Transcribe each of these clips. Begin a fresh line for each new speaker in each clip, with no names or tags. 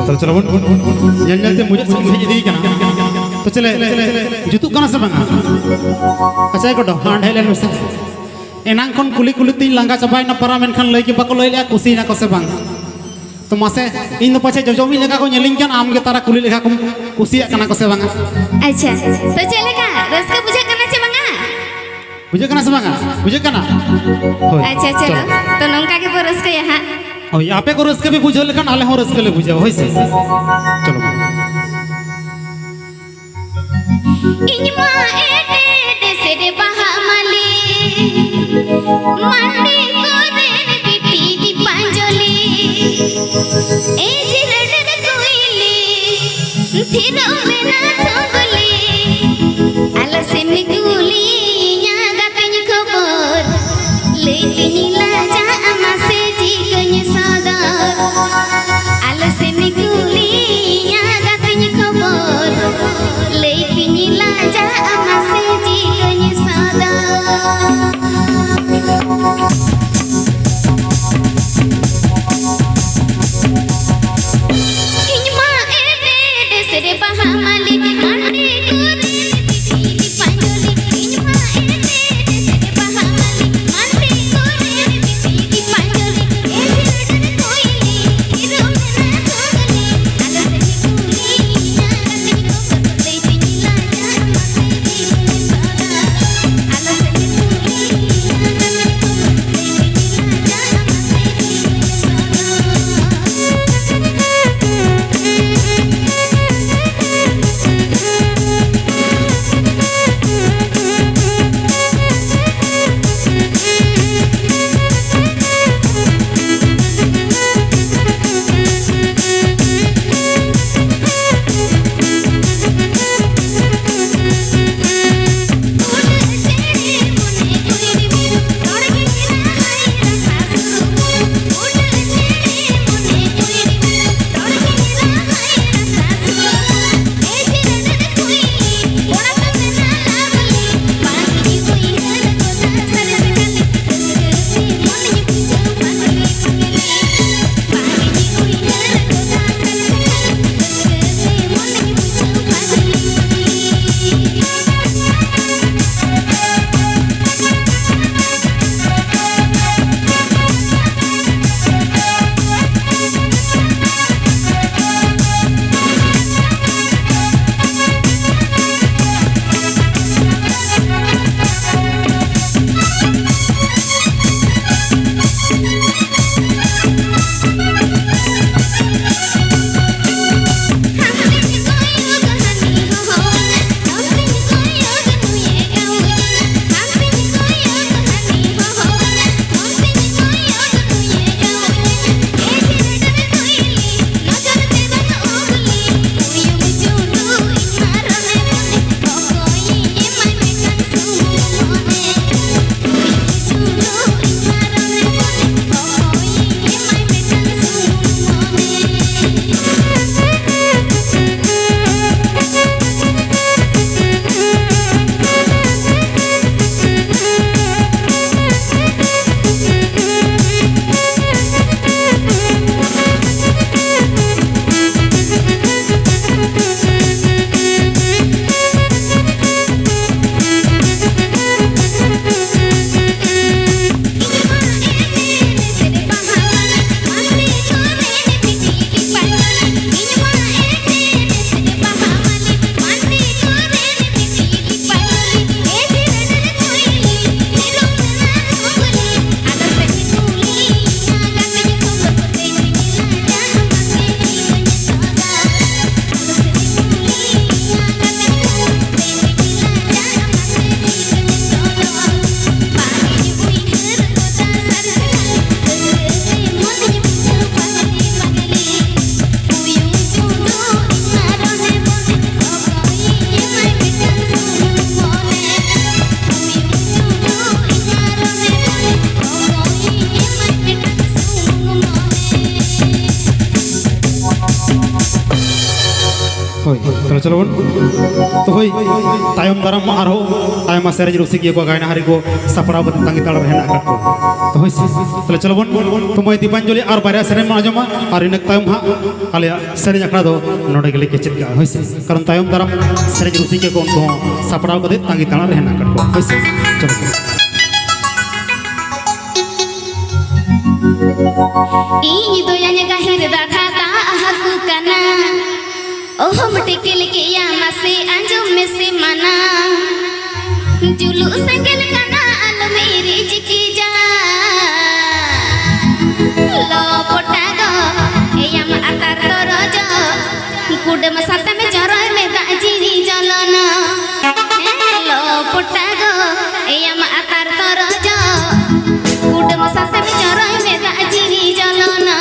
चलो चलो मुझे समझ तो चले जुतुक कना से बांगा अच्छा को हां ढेले से एनांग खन कुली कुली तीन लांगा चबाय ना परा मेनखान लई के बाको लई ले कुसी ना को से बांग तो मासे इन दो पछे जजोमी लेका को नेलिंग कन आम के तारा कुली लेका को कुसिया कना को से बांगा
अच्छा तो चले का रस का बुझे करना से बांगा
बुझे कना से बांगा बुझे कना
अच्छा चलो तो नंका के पर रस के यहां
ओ आपे को रस के भी बुझे लेकन आले हो रस के ले बुझे होई से चलो
इनमा एटे से रे बहामली मंडी को देन बिटी दी पांजली ए जिरड कोइली थिरो में ना थोगली आला से मिगुली nya
होय ताले चलो बन तो होय तायम दाराम आरो आयमा सेरेज रुसिकिया को गायना हारी को सपड़ा बत तांगी ताड़ रहना का तो होय ताले चलो बन तो मैं दीपांजलि और बारिया सेरेज मा जमा और इनक तायम हा आले सेरेज अखड़ा दो नोडे गेले के चित होय कारण तायम दाराम सेरेज रुसिकिया को उनको सपड़ा को दे तांगी ताड़ रहना का होय चलो
ई दोयाने गाहिर दाधा ताहकु कना ओह मटिकिल के यामा से अंजुम में से मना जुलू संगल कना अल मेरी जिकी जा लो पोटागो ए याम अतार तो रोजो कुड मसाता में जरो में दाजीनी जलना लो पोटागो ए याम अतार तो रोजो कुड मसाता में जरो में दाजीनी जलना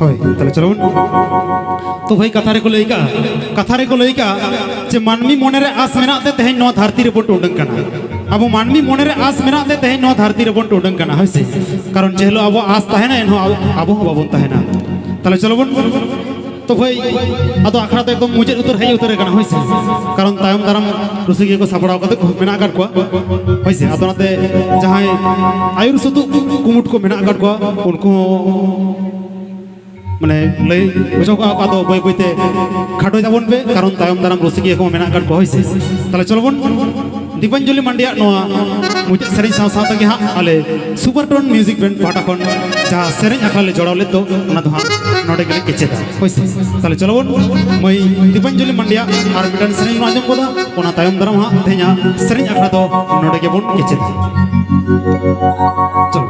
হয় তাহলে চলুন তো ভাই কাথারে को लइका যে মানমি মনের আস মেনাতে তেহেন ন ধরতি রে বট উডং কানা আবো মানমি মনের আস মেনাতে তেহেন ন ধরতি রে বট উডং কানা হইছে কারণ যেহলো আবো আস তাহেনা এনহ আবো বাবন তাহেনা তাহলে চলুন तो भाई आदो आखड़ा तो एकदम मुझे उतर है उतरे कना होइसे कारण तायम दाराम रुसिगे को सापड़ाव कते मेना काट को होइसे आदो नाते जहां आयुर सुतु कुमुट को मेना काट को उनको माने लई बुझो को आदो बय बयते खाटो जाबन पे कारण तायम दाराम रुसिगे को मेना काट को होइसे ताले चलबन दीपांजलि मांडिया नोआ मुझे सेरें साव साव तगे हा आले सुपरटोन म्यूजिक बैंड पाटा कोन जहां सेरें आखले जोड़ावले तो ना तो हा नोडे गेले केचेदा होइसे ताले चलबन मई दीपांजलि मांडिया आर मिटन सेरें आजम कोदा ओना तायम दाराम हा तेया सेरें आखला तो नोडे के बोन केचेदा चलो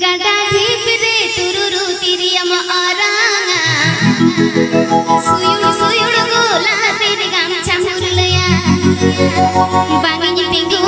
गदा धीपरे तुरुरु तिरियम आरांगा सुयुड़ गोला तेरे गामछा मुरलया बांगी पिंगू